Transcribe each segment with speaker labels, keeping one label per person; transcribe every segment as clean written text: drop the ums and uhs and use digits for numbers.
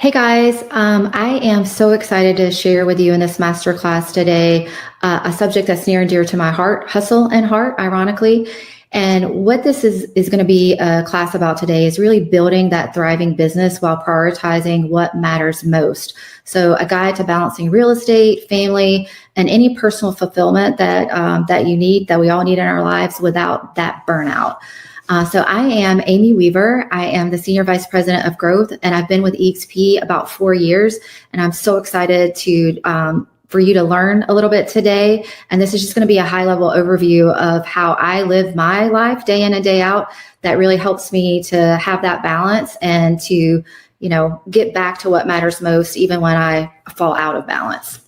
Speaker 1: Hey guys, I am so excited to share with you in this masterclass today a subject that's near and dear to my heart, hustle and heart, ironically. And what this is going to be a class about today is really building that thriving business while prioritizing what matters most. So a guide to balancing real estate, family, and any personal fulfillment that you need, that we all need in our lives without that burnout. So I am Amy Weaver. I am the Senior Vice President of Growth, and I've been with eXp about 4 years. And I'm so excited for you to learn a little bit today. And this is just going to be a high-level overview of how I live my life day in and day out. That really helps me to have that balance and to, get back to what matters most, even when I fall out of balance.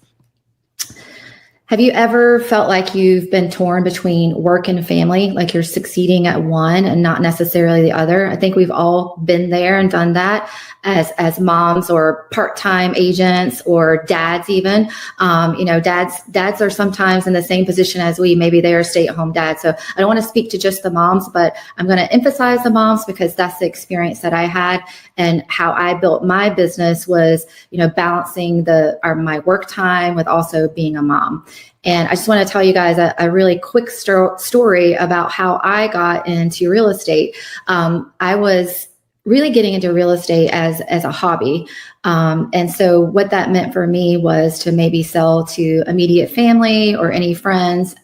Speaker 1: Have you ever felt like you've been torn between work and family, like you're succeeding at one and not necessarily the other? I think we've all been there and done that as moms or part-time agents or dads even. Dads are sometimes in the same position as we. Maybe they're a stay-at-home dad. So I don't want to speak to just the moms, but I'm going to emphasize the moms because that's the experience that I had, and how I built my business was, balancing my work time with also being a mom. And I just want to tell you guys a really quick story about how I got into real estate. I was really getting into real estate as a hobby. And so what that meant for me was to maybe sell to immediate family or any friends,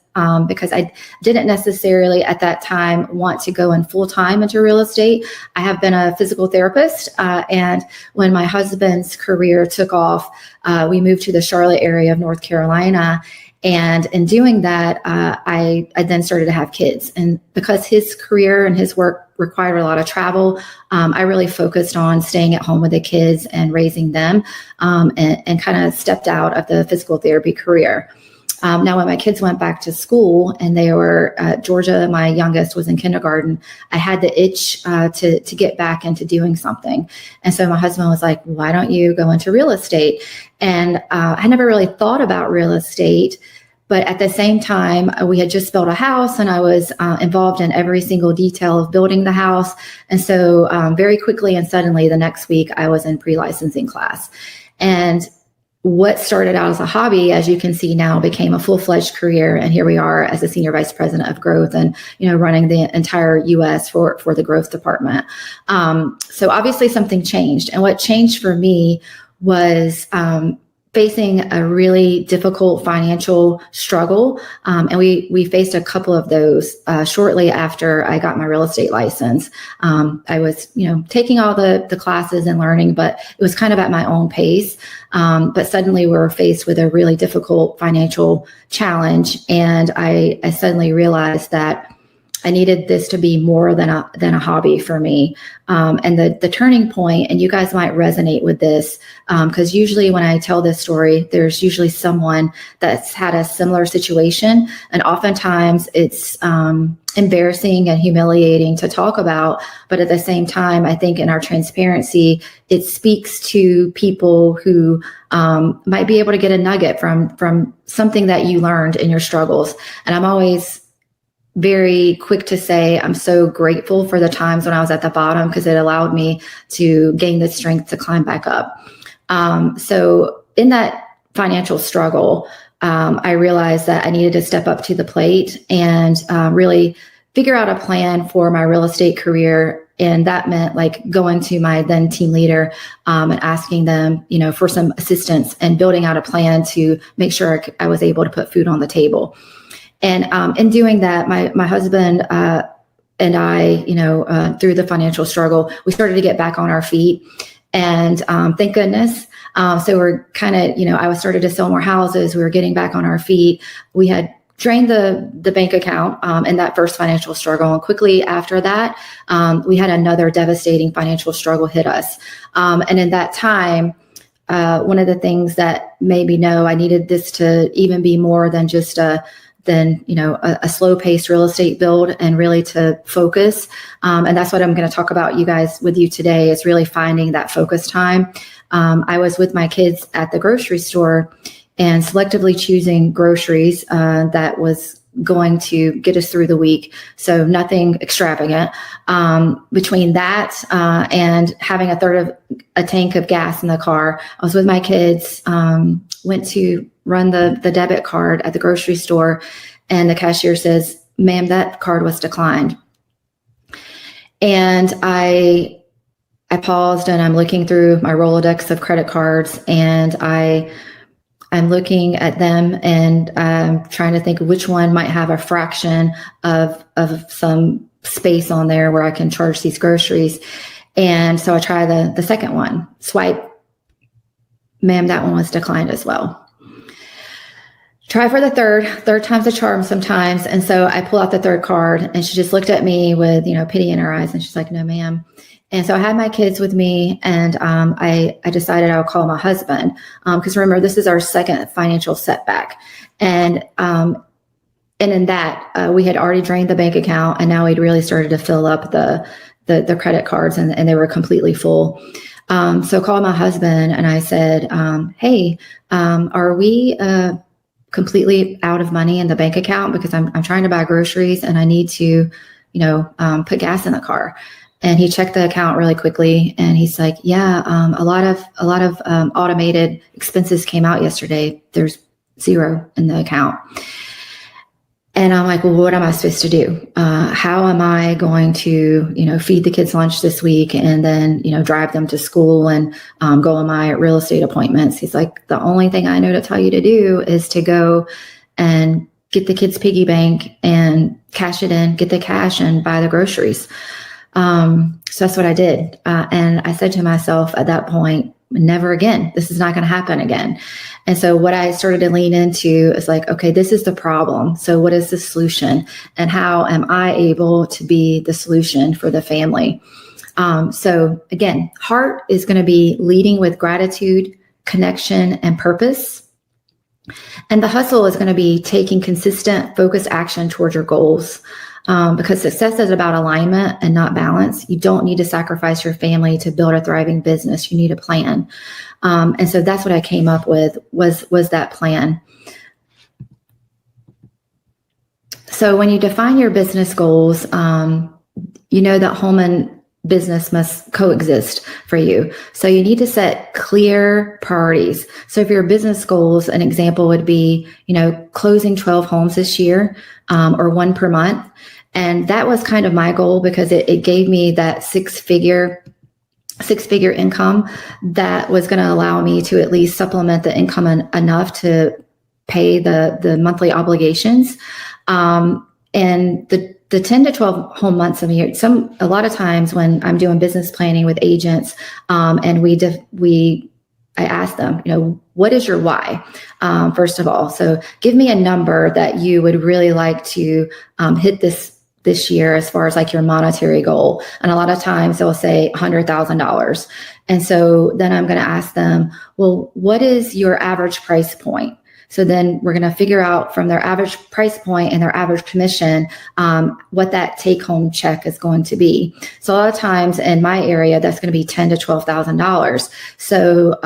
Speaker 1: because I didn't necessarily at that time want to go in full time into real estate. I have been a physical therapist, and when my husband's career took off, we moved to the Charlotte area of North Carolina. And in doing that, I then started to have kids. And because his career and his work required a lot of travel, I really focused on staying at home with the kids and raising them, and kind of stepped out of the physical therapy career. Now, when my kids went back to school and they were Georgia, my youngest was in kindergarten, I had the itch to get back into doing something. And so my husband was like, why don't you go into real estate? And I never really thought about real estate. But at the same time, we had just built a house and I was involved in every single detail of building the house. And so very quickly and suddenly the next week I was in pre-licensing class. And what started out as a hobby, as you can see now, became a full-fledged career. And here we are as a Senior Vice President of Growth and, running the entire US for the growth department. So obviously something changed. And what changed for me was facing a really difficult financial struggle. And we faced a couple of those shortly after I got my real estate license. I was, taking all the classes and learning, but it was kind of at my own pace. But suddenly we were faced with a really difficult financial challenge. And I suddenly realized that I needed this to be more than a hobby for me. And the turning point, and you guys might resonate with this, because usually when I tell this story, there's usually someone that's had a similar situation. And oftentimes it's embarrassing and humiliating to talk about. But at the same time, I think in our transparency, it speaks to people who might be able to get a nugget from something that you learned in your struggles. And I'm always very quick to say I'm so grateful for the times when I was at the bottom, because it allowed me to gain the strength to climb back up. So in that financial struggle, I realized that I needed to step up to the plate and really figure out a plan for my real estate career. And that meant like going to my then team leader and asking them, for some assistance and building out a plan to make sure I was able to put food on the table. And in doing that, my husband and I, through the financial struggle, we started to get back on our feet. And thank goodness. So we're kind of, I was started to sell more houses. We were getting back on our feet. We had drained the bank account in that first financial struggle. And quickly after that, we had another devastating financial struggle hit us. And in that time, one of the things that made me know I needed this to even be more than just a slow-paced real estate build, and really to focus. And that's what I'm going to talk about with you today, is really finding that focus time. I was with my kids at the grocery store and selectively choosing groceries that was going to get us through the week. So nothing extravagant. Between that and having a third of a tank of gas in the car, I was with my kids, went to run the debit card at the grocery store, and the cashier says, "Ma'am, that card was declined." And I paused, and I'm looking through my Rolodex of credit cards, and I'm looking at them, and I'm trying to think which one might have a fraction of some space on there where I can charge these groceries. And so I try the second one, swipe. Ma'am, that one was declined as well. Try for the third time's a charm sometimes. And so I pull out the third card, and she just looked at me with, pity in her eyes. And she's like, "No, ma'am." And so I had my kids with me, and I decided I would call my husband, because remember, this is our second financial setback. And in that, we had already drained the bank account, and now we'd really started to fill up the credit cards, and they were completely full. So I called my husband, and I said, "Hey, are we completely out of money in the bank account? Because I'm trying to buy groceries, and I need to, put gas in the car." And he checked the account really quickly, and he's like, "Yeah, a lot of automated expenses came out yesterday. There's zero in the account." And I'm like, "Well, what am I supposed to do? How am I going to, feed the kids lunch this week, and then, drive them to school and go on my real estate appointments?" He's like, "The only thing I know to tell you to do is to go and get the kids' piggy bank and cash it in, get the cash, and buy the groceries." So that's what I did. And I said to myself at that point, never again. This is not going to happen again. And so what I started to lean into is like, okay, this is the problem. So what is the solution? And how am I able to be the solution for the family? So again, heart is going to be leading with gratitude, connection, and purpose. And the hustle is going to be taking consistent, focused action towards your goals. Because success is about alignment and not balance. You don't need to sacrifice your family to build a thriving business. You need a plan. And so that's what I came up with was that plan. So when you define your business goals, that home and business must coexist for you. So you need to set clear priorities. So if your business goals, an example would be, closing 12 homes this year, or one per month. And that was kind of my goal, because it gave me that six-figure income that was going to allow me to at least supplement the income enough to pay the monthly obligations. And the 10 to 12 home months of a year, a lot of times when I'm doing business planning with agents, and I ask them, what is your why? First of all, so give me a number that you would really like to hit this year as far as like your monetary goal. And a lot of times they'll say $100,000. And so then I'm going to ask them, well, what is your average price point? So then we're going to figure out from their average price point and their average commission, what that take home check is going to be. So a lot of times in my area, that's going to be $10,000 to $12,000. So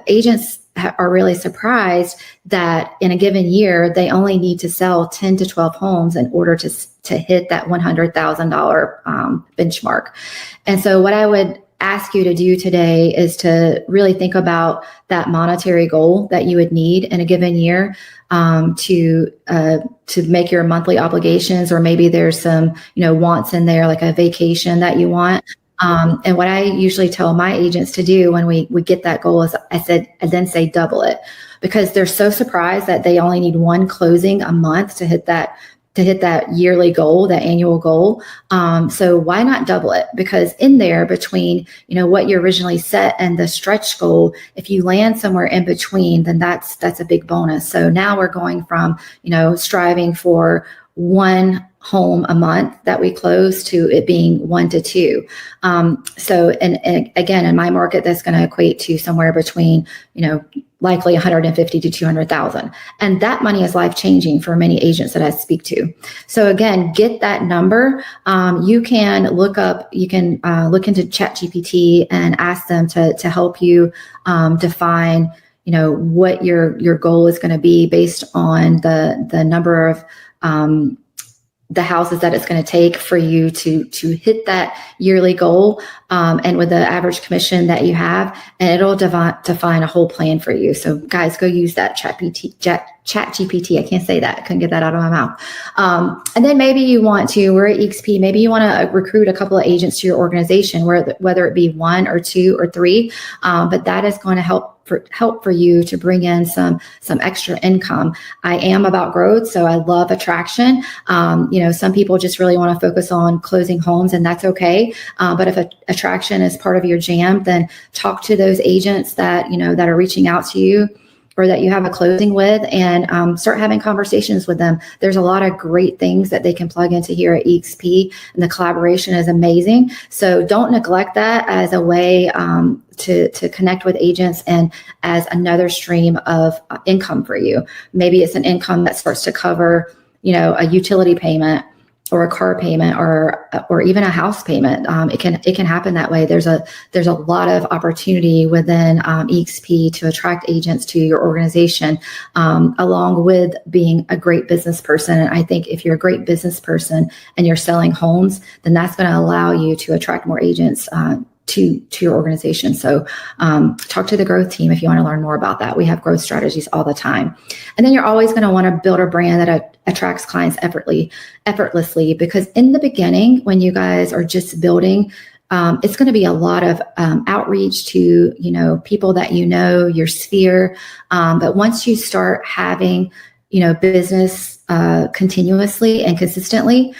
Speaker 1: agents are really surprised that in a given year, they only need to sell 10 to 12 homes in order to hit that $100,000 benchmark. And so what I would ask you to do today is to really think about that monetary goal that you would need in a given year to make your monthly obligations, or maybe there's some wants in there, like a vacation that you want. And what I usually tell my agents to do when we get that goal is I then say double it, because they're so surprised that they only need one closing a month to hit that yearly goal, that annual goal. So why not double it? Because in there between, what you originally set and the stretch goal, if you land somewhere in between, then that's a big bonus. So now we're going from, striving for one home a month that we close to it being 1 to 2. So, and again, in my market, that's going to equate to somewhere between, likely 150 to 200,000. And that money is life changing for many agents that I speak to. So again, get that number. You can look into ChatGPT and ask them to help you define, what your goal is going to be based on the number of the houses that it's going to take for you to hit that yearly goal, and with the average commission that you have, and it'll define a whole plan for you. So guys, go use that chat GPT. I can't say that. I couldn't get that out of my mouth. And then maybe you want to, we're at eXp, maybe you want to recruit a couple of agents to your organization, whether it be 1 or 2 or 3, but that is going to help for you to bring in some extra income. I am about growth, so I love attraction. Some people just really want to focus on closing homes, and that's okay. But if attraction is part of your jam, then talk to those agents that are reaching out to you, or that you have a closing with, and start having conversations with them. There's a lot of great things that they can plug into here at eXp, and the collaboration is amazing. So don't neglect that as a way to connect with agents and as another stream of income for you. Maybe it's an income that starts to cover, a utility payment, or a car payment, or even a house payment. It can happen that way. There's a lot of opportunity within eXp to attract agents to your organization, along with being a great business person. And I think if you're a great business person and you're selling homes, then that's going to allow you to attract more agents to your organization. So talk to the growth team if you want to learn more about that. We have growth strategies all the time. And then you're always going to want to build a brand that attracts clients effortlessly, because in the beginning, when you guys are just building, it's going to be a lot of outreach to, people that your sphere. But once you start having, business continuously and consistently,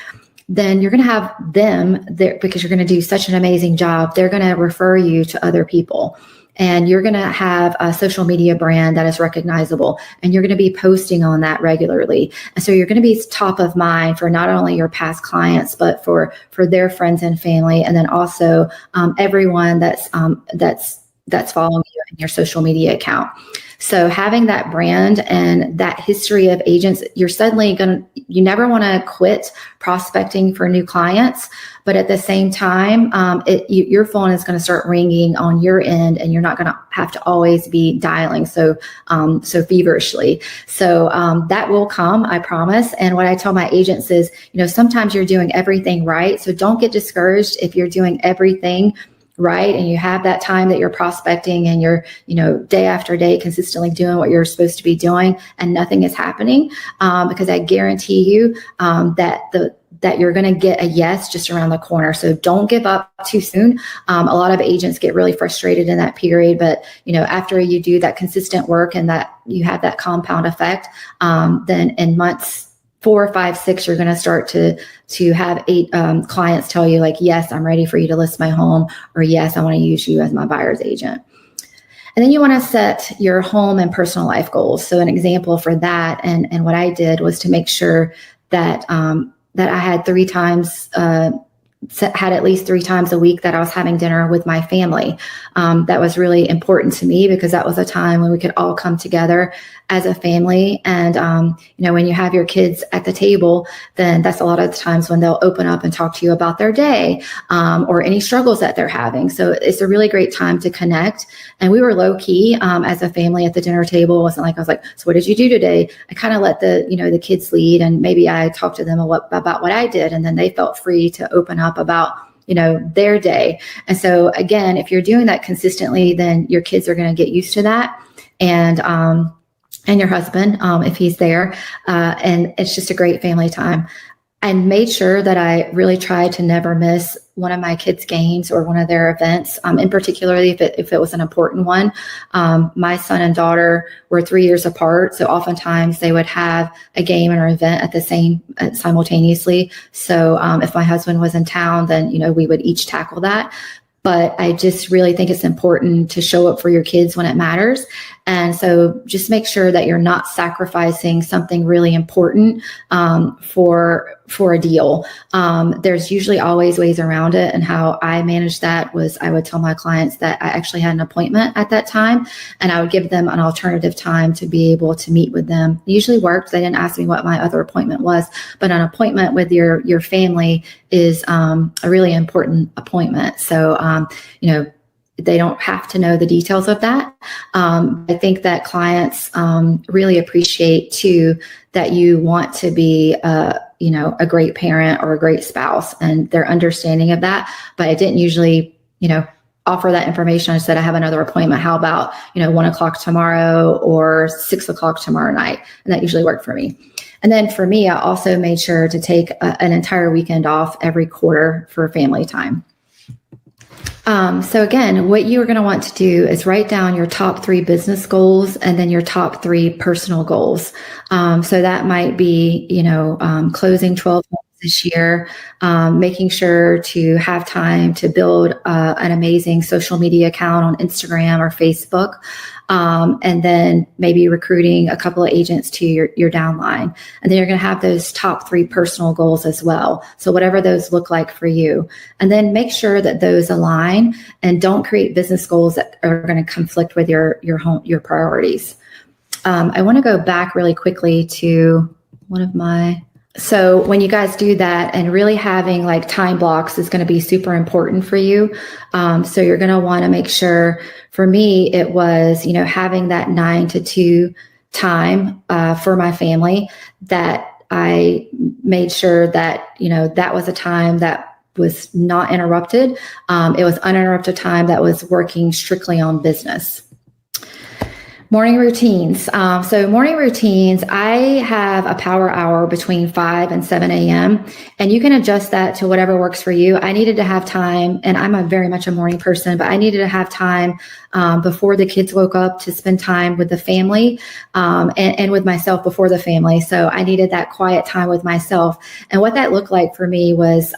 Speaker 1: then you're going to have them there, because you're going to do such an amazing job. They're going to refer you to other people, and you're going to have a social media brand that is recognizable, and you're going to be posting on that regularly. And so you're going to be top of mind for not only your past clients, but for their friends and family, and then also everyone that's following you in your social media account. So having that brand and that history of agents, you never want to quit prospecting for new clients, but at the same time, your phone is going to start ringing on your end, and you're not going to have to always be dialing so feverishly. So that will come, I promise. And what I tell my agents is, sometimes you're doing everything right. So don't get discouraged if you're doing everything right, and you have that time that you're prospecting, and you're, day after day consistently doing what you're supposed to be doing, and nothing is happening, because I guarantee you that you're going to get a yes just around the corner. So don't give up too soon. A lot of agents get really frustrated in that period, but after you do that consistent work and that you have that compound effect, then in months 4, 5, 6, you're going to start to have 8 clients tell you, like, yes, I'm ready for you to list my home, or yes, I want to use you as my buyer's agent. And then you want to set your home and personal life goals. So an example for that, and what I did was to make sure that that I had 3 times. Had at least 3 times a week that I was having dinner with my family. That was really important to me, because that was a time when we could all come together as a family. And, when you have your kids at the table, then that's a lot of the times when they'll open up and talk to you about their day, or any struggles that they're having. So it's a really great time to connect. And we were low key as a family at the dinner table. It wasn't like I was like, so what did you do today? I kind of let the kids lead, and maybe I talked to them about what I did. And then they felt free to open up about their day. And so again, if you're doing that consistently, then your kids are going to get used to that. And your husband, if he's there, and it's just a great family time. I made sure that I really tried to never miss one of my kids' games or one of their events, and particularly if it was an important one. My son and daughter were 3 years apart, so oftentimes they would have a game or event at the simultaneously. So if my husband was in town, then we would each tackle that. But I just really think it's important to show up for your kids when it matters. And so just make sure that you're not sacrificing something really important for a deal. There's usually always ways around it. And how I managed that was I would tell my clients that I actually had an appointment at that time, and I would give them an alternative time to be able to meet with them. It usually worked. They didn't ask me what my other appointment was, but an appointment with your family is a really important appointment. So, they don't have to know the details of that. I think that clients really appreciate too that you want to be a great parent or a great spouse, and their understanding of that. But I didn't usually, offer that information. I said, I have another appointment. How about, 1:00 tomorrow or 6:00 tomorrow night? And that usually worked for me. And then for me, I also made sure to take an entire weekend off every quarter for family time. So again, what you are going to want to do is write down your top 3 business goals and then your top 3 personal goals. So that might be, closing 12 homes this year, making sure to have time to build an amazing social media account on Instagram or Facebook. And then maybe recruiting a couple of agents to your downline. And then you're going to have those top 3 personal goals as well. So whatever those look like for you. And then make sure that those align and don't create business goals that are going to conflict with your priorities. I want to go back really quickly to so when you guys do that, and really having like time blocks is going to be super important for you. So you're going to want to make sure, for me, it was, having that 9 to 2 time for my family, that I made sure that, that was a time that was not interrupted. It was uninterrupted time that was working strictly on business. Morning routines. So morning routines, I have a power hour between 5 and 7 a.m. and you can adjust that to whatever works for you. I needed to have time, and I'm very much a morning person, but I needed to have time before the kids woke up to spend time with the family and with myself before the family. So I needed that quiet time with myself. And what that looked like for me was,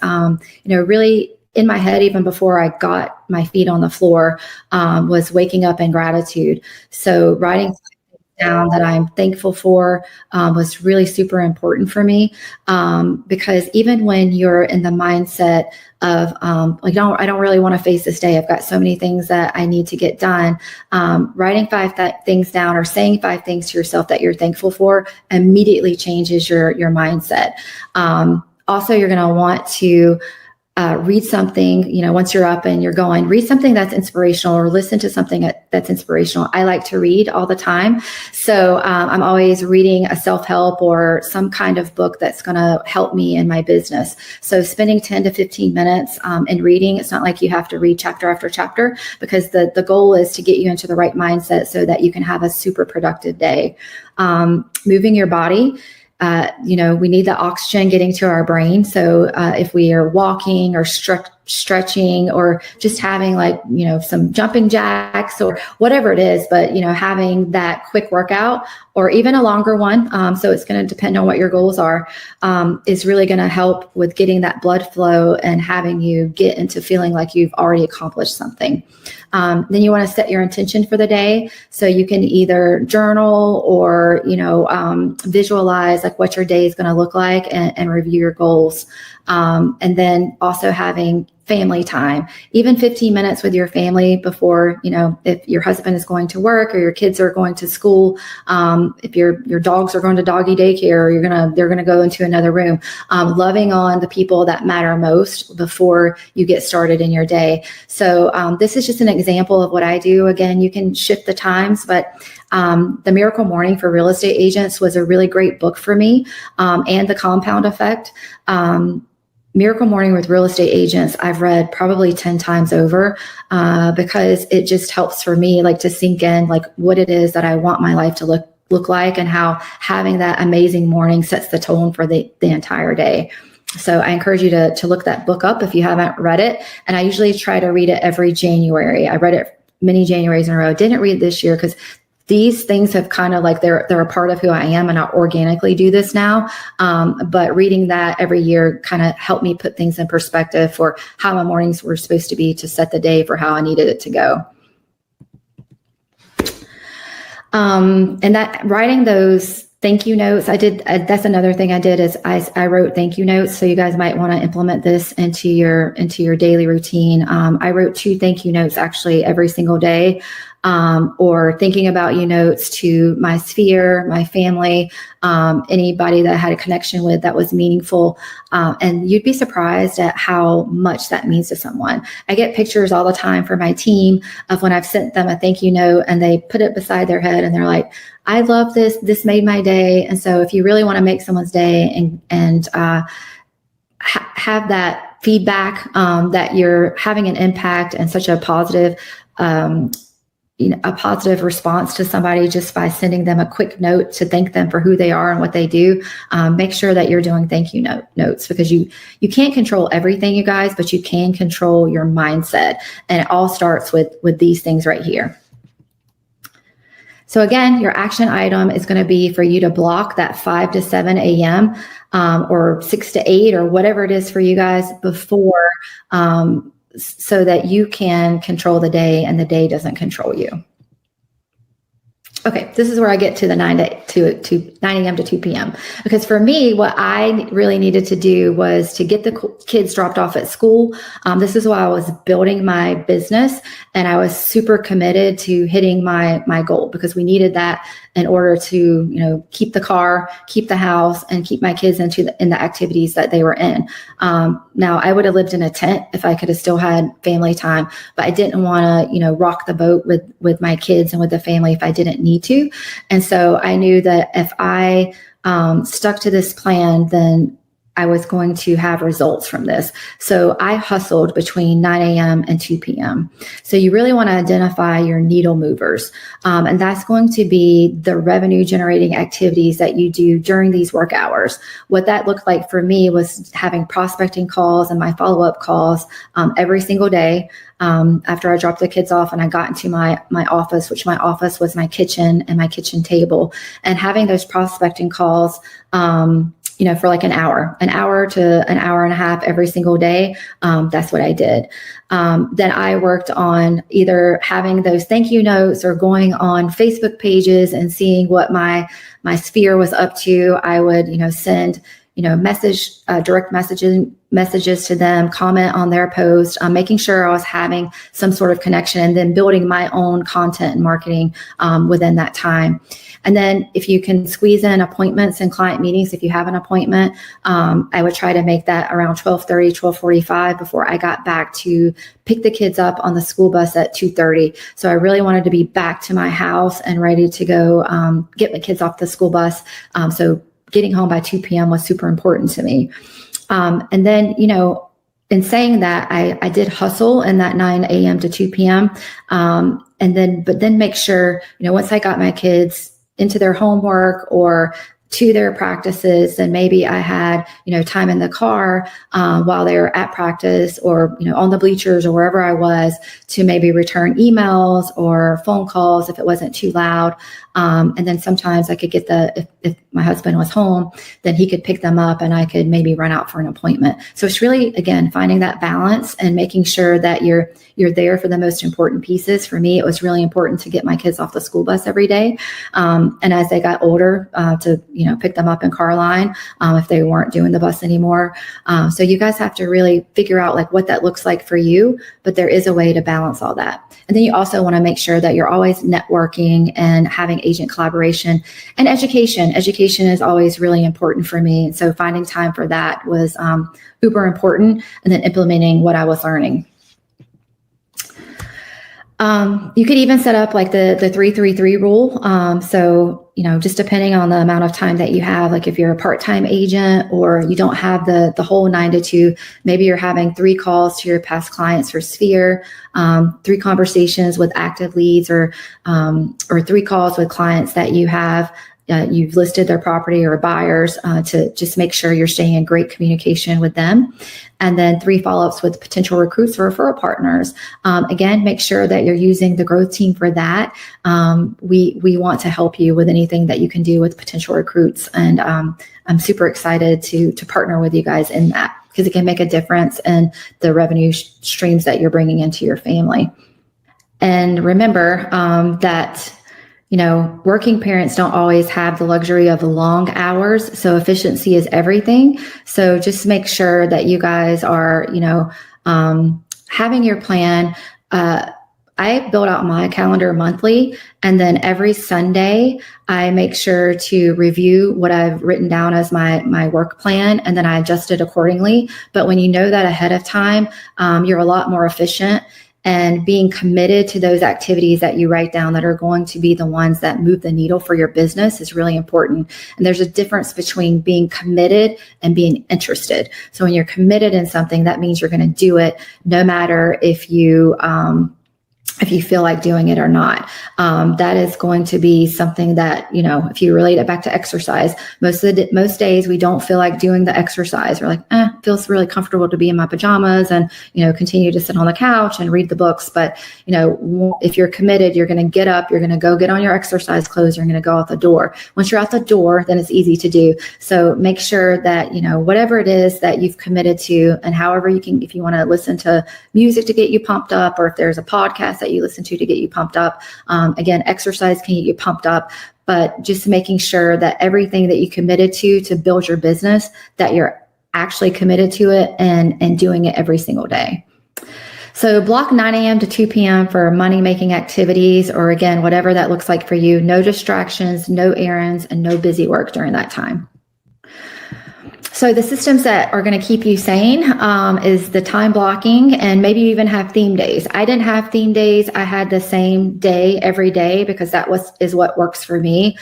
Speaker 1: really in my head, even before I got my feet on the floor, was waking up in gratitude. So writing down that I'm thankful for was really super important for me, because even when you're in the mindset of I don't really want to face this day, I've got so many things that I need to get done, writing 5 things down or saying 5 things to yourself that you're thankful for immediately changes your mindset. Also, you're going to want to read something, once you're up and you're going, read something that's inspirational or listen to something that's inspirational. I like to read all the time. So I'm always reading a self-help or some kind of book that's going to help me in my business. So spending 10 to 15 minutes in reading, it's not like you have to read chapter after chapter, because the goal is to get you into the right mindset so that you can have a super productive day. Moving your body. We need the oxygen getting to our brain. So if we are walking or stretching or just having some jumping jacks or whatever it is, but, having that quick workout or even a longer one. So it's going to depend on what your goals are, is really going to help with getting that blood flow and having you get into feeling like you've already accomplished something. Then you want to set your intention for the day. So you can either journal or, visualize like what your day is going to look like and review your goals. And then also having family time, even 15 minutes with your family before, if your husband is going to work or your kids are going to school, if your dogs are going to doggy daycare, or they're going to go into another room, loving on the people that matter most before you get started in your day. So this is just an example of what I do. Again, you can shift the times, but The Miracle Morning for Real Estate Agents was a really great book for me, and The Compound Effect. Miracle Morning with Real Estate Agents, I've read probably 10 times over, because it just helps for me to sink in what it is that I want my life to look like, and how having that amazing morning sets the tone for the entire day. So I encourage you to look that book up if you haven't read it. And I usually try to read it every January. I read it many Januaries in a row. Didn't read it this year because these things have kind of they're a part of who I am, and I organically do this now. But reading that every year kind of helped me put things in perspective for how my mornings were supposed to be to set the day for how I needed it to go. And that writing those thank you notes, that's another thing I did is I wrote thank you notes. So you guys might want to implement this into your daily routine. I wrote 2 thank you notes actually every single day. or thinking about you notes to my sphere, my family, anybody that I had a connection with that was meaningful. And you'd be surprised at how much that means to someone. I get pictures all the time for my team of when I've sent them a thank you note and they put it beside their head and they're like, I love this. This made my day. And so if you really want to make someone's day and have that feedback that you're having an impact and such a positive, a positive response to somebody just by sending them a quick note to thank them for who they are and what they do, make sure that you're doing thank you notes, because you can't control everything, you guys, but you can control your mindset. And it all starts with these things right here. So again, your action item is going to be for you to block that 5 to 7 a.m. Or 6 to 8 or whatever it is for you guys before, so that you can control the day and the day doesn't control you. Okay, this is where I get to the 9 a.m. to 2 p.m. Because for me, what I really needed to do was to get the kids dropped off at school. This is why I was building my business, and I was super committed to hitting my goal, because we needed that in order to, keep the car, keep the house, and keep my kids in the activities that they were in. Now, I would have lived in a tent if I could have still had family time, but I didn't want to, rock the boat with my kids and with the family if I didn't need to. And so I knew that if I stuck to this plan, then I was going to have results from this. So I hustled between 9 a.m. and 2 p.m. So you really want to identify your needle movers. And that's going to be the revenue generating activities that you do during these work hours. What that looked like for me was having prospecting calls and my follow-up calls every single day. After I dropped the kids off and I got into my office, which my office was my kitchen and my kitchen table, and having those prospecting calls, for like an hour to an hour and a half every single day. That's what I did. Then I worked on either having those thank you notes or going on Facebook pages and seeing what my sphere was up to. I would, send, direct messages to them, comment on their post, making sure I was having some sort of connection, and then building my own content and marketing within that time. And then if you can squeeze in appointments and client meetings, if you have an appointment, I would try to make that around 12:30, 12:45 before I got back to pick the kids up on the school bus at 2:30. So I really wanted to be back to my house and ready to go get my kids off the school bus. So getting home by 2 p.m. was super important to me. And then, in saying that, I did hustle in that 9 a.m. to 2 p.m. But then make sure, once I got my kids into their homework or to their practices, and maybe I had, time in the car while they were at practice or, on the bleachers or wherever I was, to maybe return emails or phone calls if it wasn't too loud. And then sometimes I could get if my husband was home, then he could pick them up and I could maybe run out for an appointment. So it's really, again, finding that balance and making sure that you're there for the most important pieces. For me, it was really important to get my kids off the school bus every day. And as they got older, to, pick them up in car line if they weren't doing the bus anymore. So you guys have to really figure out like what that looks like for you, but there is a way to balance all that. And then you also want to make sure that you're always networking and having agent collaboration and education. Education is always really important for me. And so finding time for that was uber important, and then implementing what I was learning. You could even set up like the 3-3-3 rule. So, just depending on the amount of time that you have, like if you're a part-time agent or you don't have the whole 9 to 2, maybe you're having 3 calls to your past clients for Sphere, 3 conversations with active leads, or 3 calls with clients that you have. You've listed their property or buyers to just make sure you're staying in great communication with them. And then 3 follow-ups with potential recruits or referral partners. Again, make sure that you're using the growth team for that. We want to help you with anything that you can do with potential recruits. And I'm super excited to partner with you guys in that, because it can make a difference in the revenue streams that you're bringing into your family. And remember that working parents don't always have the luxury of long hours. So efficiency is everything. So just make sure that you guys are, having your plan, I build out my calendar monthly, and then every Sunday I make sure to review what I've written down as my work plan, and then I adjust it accordingly. But when you know that ahead of time, you're a lot more efficient. And being committed to those activities that you write down that are going to be the ones that move the needle for your business is really important. And there's a difference between being committed and being interested. So when you're committed in something, that means you're going to do it no matter if you feel like doing it or not. That is going to be something that, if you relate it back to exercise, most days we don't feel like doing the exercise. We're like, it feels really comfortable to be in my pajamas and, continue to sit on the couch and read the books. But, if you're committed, you're going to get up, you're going to go get on your exercise clothes, you're going to go out the door. Once you're out the door, then it's easy to do. So make sure that, whatever it is that you've committed to, and however you can, if you want to listen to music to get you pumped up, or if there's a podcast that you listen to get you pumped up. Again, exercise can get you pumped up, but just making sure that everything that you committed to build your business, that you're actually committed to it and doing it every single day. So block 9 a.m. to 2 p.m. for money-making activities, or again, whatever that looks like for you. No distractions, no errands, and no busy work during that time. So the systems that are going to keep you sane is the time blocking, and maybe you even have theme days. I didn't have theme days. I had the same day every day because that is what works for me.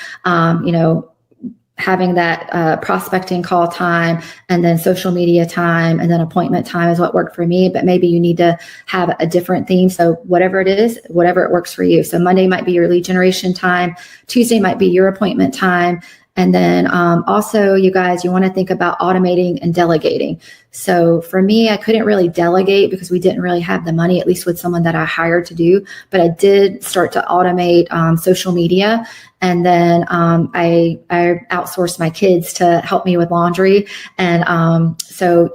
Speaker 1: Having that prospecting call time, and then social media time, and then appointment time is what worked for me. But maybe you need to have a different theme. So whatever it is, whatever it works for you. So Monday might be your lead generation time. Tuesday might be your appointment time. And then also, you guys, you want to think about automating and delegating. So for me, I couldn't really delegate because we didn't really have the money, at least with someone that I hired to do. But I did start to automate social media. And then I outsourced my kids to help me with laundry. And so,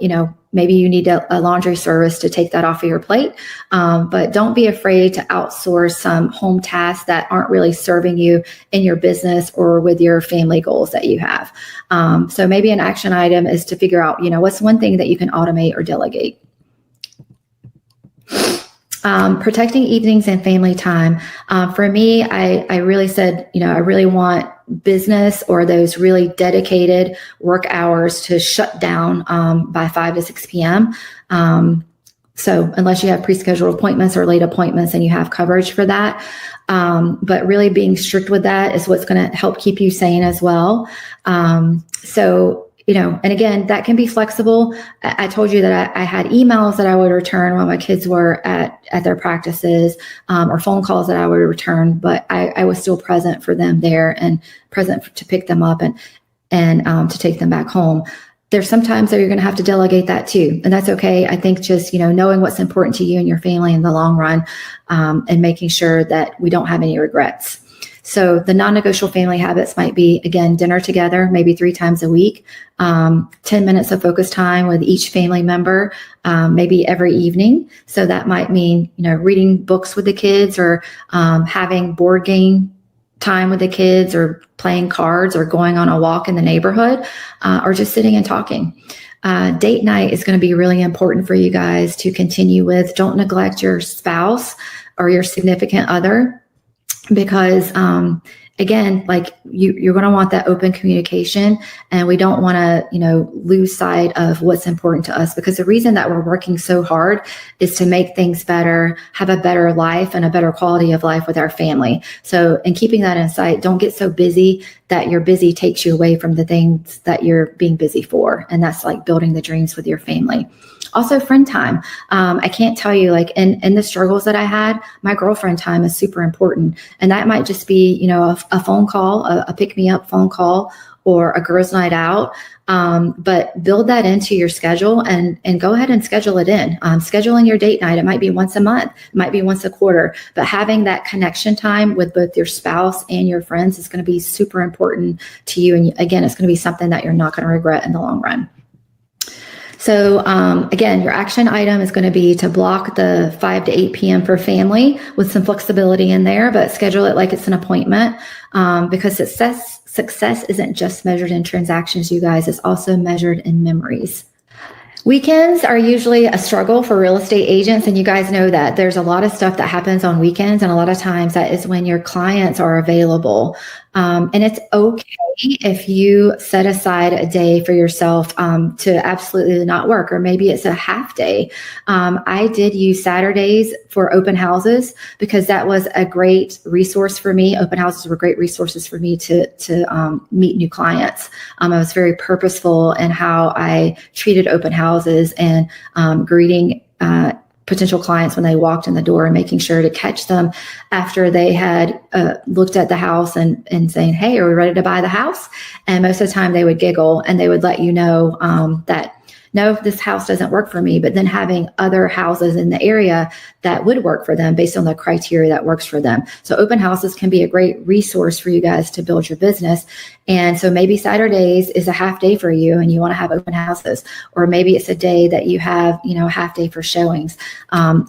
Speaker 1: maybe you need a laundry service to take that off of your plate. But don't be afraid to outsource some home tasks that aren't really serving you in your business or with your family goals that you have. So maybe an action item is to figure out, what's one thing that you can automate or delegate. Protecting evenings and family time. For me, I really said, I really want business or those really dedicated work hours to shut down by 5 to 6 p.m. So unless you have pre-scheduled appointments or late appointments, and you have coverage for that. But really being strict with that is what's going to help keep you sane as well. And again, that can be flexible. I told you that I had emails that I would return while my kids were at their practices, or phone calls that I would return, but I was still present for them there and present to pick them up and to take them back home. There's sometimes that you're going to have to delegate that too. And that's okay. I think just, knowing what's important to you and your family in the long run, and making sure that we don't have any regrets. So the non-negotiable family habits might be, again, dinner together, maybe 3 times a week, 10 minutes of focus time with each family member, maybe every evening. So that might mean, reading books with the kids, or having board game time with the kids, or playing cards, or going on a walk in the neighborhood, or just sitting and talking. Date night is going to be really important for you guys to continue with. Don't neglect your spouse or your significant other. Because, again, like you're going to want that open communication, and we don't want to, lose sight of what's important to us, because the reason that we're working so hard is to make things better, have a better life and a better quality of life with our family. So, in keeping that in sight, don't get so busy that your busy takes you away from the things that you're being busy for. And that's like building the dreams with your family. Also, friend time. I can't tell you, like in the struggles that I had, my girlfriend time is super important. And that might just be, a phone call, a pick me up phone call, or a girls' night out. But build that into your schedule and go ahead and schedule it in. Scheduling your date night, it might be once a month, it might be once a quarter, but having that connection time with both your spouse and your friends is going to be super important to you. And again, it's going to be something that you're not going to regret in the long run. So again, your action item is going to be to block the 5 to 8 p.m. for family with some flexibility in there, but schedule it like it's an appointment, because success isn't just measured in transactions, you guys. It's also measured in memories. Weekends are usually a struggle for real estate agents, and you guys know that there's a lot of stuff that happens on weekends, and a lot of times that is when your clients are available. And it's okay if you set aside a day for yourself to absolutely not work, or maybe it's a half day. I did use Saturdays for open houses because that was a great resource for me. Open houses were great resources for me to meet new clients. I was very purposeful in how I treated open houses and greeting potential clients when they walked in the door and making sure to catch them after they had looked at the house and saying, hey, are we ready to buy the house? And most of the time they would giggle and they would let you know that, no, this house doesn't work for me, but then having other houses in the area that would work for them based on the criteria that works for them. So open houses can be a great resource for you guys to build your business. And so maybe Saturdays is a half day for you and you want to have open houses, or maybe it's a day that you have, a half day for showings. At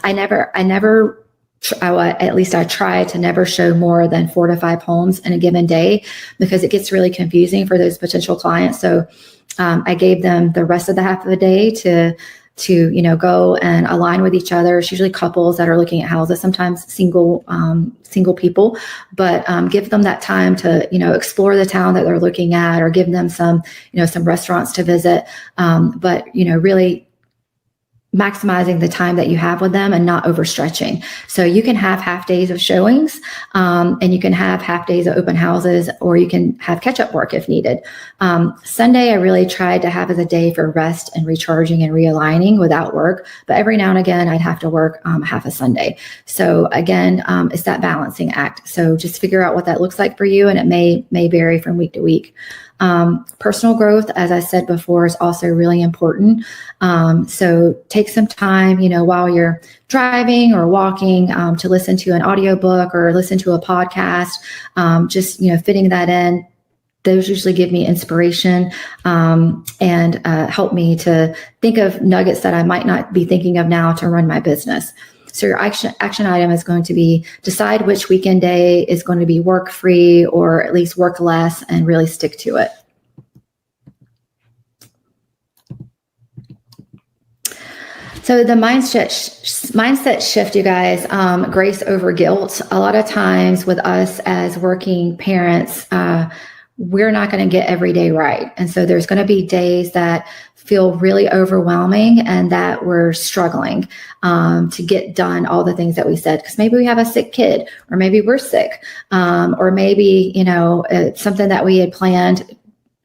Speaker 1: least I try to never show more than 4 to 5 homes in a given day because it gets really confusing for those potential clients. So I gave them the rest of the half of the day to go and align with each other. It's usually couples that are looking at houses, sometimes single people, but give them that time to, explore the town that they're looking at, or give them some restaurants to visit. But really maximizing the time that you have with them and not overstretching. So you can have half days of showings, and you can have half days of open houses, or you can have catch-up work if needed. Sunday, I really tried to have as a day for rest and recharging and realigning without work. But every now and again, I'd have to work half a Sunday. So again, it's that balancing act. So just figure out what that looks like for you, and it may vary from week to week. Personal growth, as I said before, is also really important. So take some time, while you're driving or walking, to listen to an audiobook or listen to a podcast, just, fitting that in. Those usually give me inspiration and help me to think of nuggets that I might not be thinking of now to run my business. So your action item is going to be decide which weekend day is going to be work free, or at least work less, and really stick to it. So the mindset shift, you guys, grace over guilt. A lot of times with us as working parents, we're not going to get every day right. And so there's going to be days that feel really overwhelming and that we're struggling to get done all the things that we said, because maybe we have a sick kid, or maybe we're sick, or maybe, something that we had planned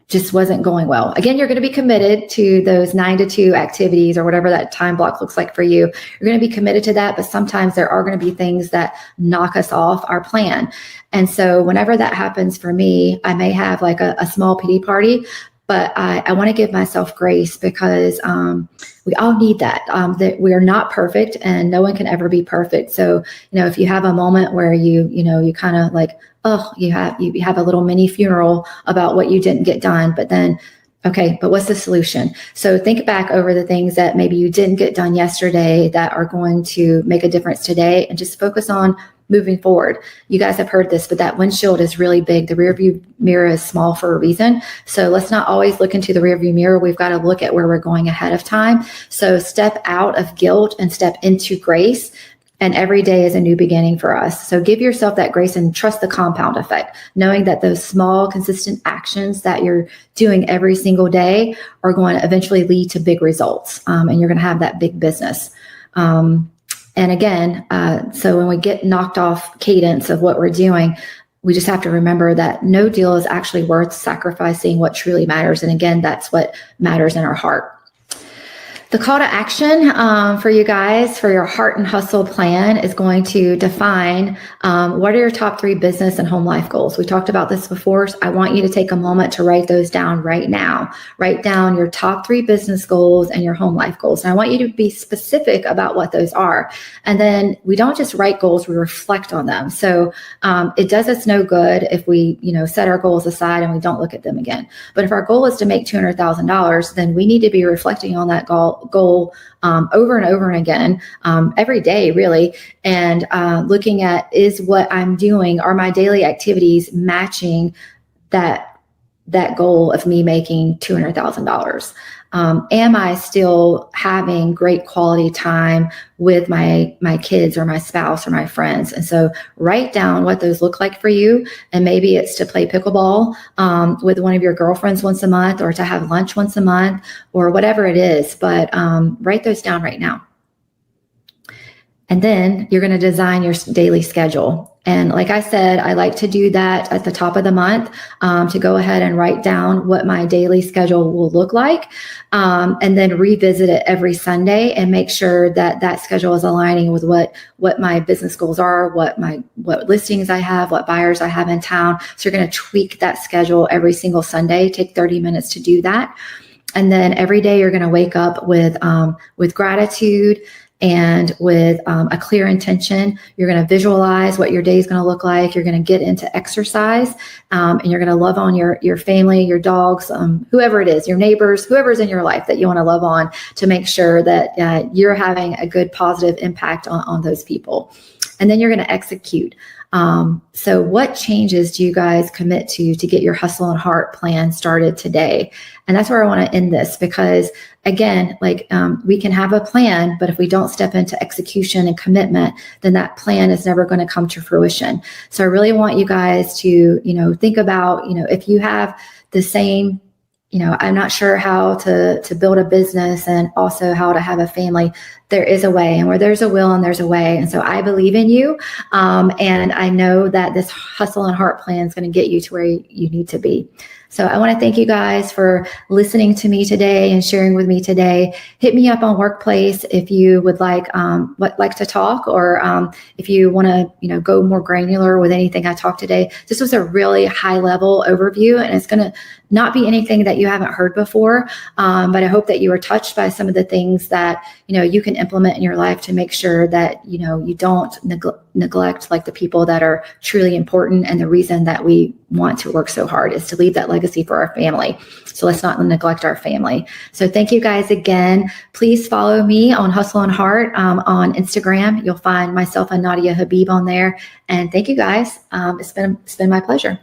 Speaker 1: just wasn't going well. Again, you're going to be committed to those 9 to 2 activities, or whatever that time block looks like for you. You're going to be committed to that, but sometimes there are going to be things that knock us off our plan. And so whenever that happens for me, I may have like a small pity party, but I want to give myself grace, because we all need that. That we are not perfect, and no one can ever be perfect. So, if you have a moment where you kind of like, you have a little mini funeral about what you didn't get done, but then, okay, but what's the solution? So think back over the things that maybe you didn't get done yesterday that are going to make a difference today, and just focus on moving forward. You guys have heard this, but that windshield is really big. The rear view mirror is small for a reason. So let's not always look into the rear view mirror. We've got to look at where we're going ahead of time. So step out of guilt and step into grace. And every day is a new beginning for us. So give yourself that grace and trust the compound effect, knowing that those small, consistent actions that you're doing every single day are going to eventually lead to big results. And you're going to have that big business. And again, so when we get knocked off cadence of what we're doing, we just have to remember that no deal is actually worth sacrificing what truly matters. And again, that's what matters in our heart. The call to action for you guys for your heart and hustle plan is going to define what are your top 3 business and home life goals. We talked about this before. So I want you to take a moment to write those down right now. Write down your top 3 business goals and your home life goals. And I want you to be specific about what those are. And then we don't just write goals, we reflect on them. So it does us no good if we, set our goals aside and we don't look at them again. But if our goal is to make $200,000, then we need to be reflecting on that goal over and over and again, every day, really, and looking at, is what I'm doing, are my daily activities matching that that goal of me making $200,000? Am I still having great quality time with my kids or my spouse or my friends? And so write down what those look like for you. And maybe it's to play pickleball with one of your girlfriends once a month, or to have lunch once a month, or whatever it is. But write those down right now. And then you're going to design your daily schedule. And like I said, I like to do that at the top of the month, to go ahead and write down what my daily schedule will look like, and then revisit it every Sunday and make sure that that schedule is aligning with what my business goals are, what listings I have, what buyers I have in town. So you're going to tweak that schedule every single Sunday. Take 30 minutes to do that. And then every day you're going to wake up with gratitude and with a clear intention. You're going to visualize what your day is going to look like. You're going to get into exercise, and you're going to love on your family, your dogs, whoever it is, your neighbors, whoever's in your life that you want to love on, to make sure that you're having a good positive impact on those people. And then you're going to execute. So what changes do you guys commit to get your hustle and heart plan started today? And that's where I want to end this, because again, we can have a plan, but if we don't step into execution and commitment, then that plan is never going to come to fruition. So I really want you guys to, think about, if you have the same, I'm not sure how to build a business and also how to have a family. There is a way, and where there's a will and there's a way. And so I believe in you. And I know that this hustle and heart plan is going to get you to where you need to be. So I want to thank you guys for listening to me today and sharing with me today. Hit me up on Workplace if you would like to talk, or if you want to go more granular with anything I talked today. This was a really high level overview, and it's going to not be anything that you haven't heard before. But I hope that you were touched by some of the things that you can implement in your life to make sure that you don't neglect the people that are truly important. And the reason that we want to work so hard is to leave that legacy for our family. So let's not neglect our family. So thank you guys again. Please follow me on Hustle and Heart on Instagram. You'll find myself and Nadia Habib on there. And thank you guys. It's been my pleasure.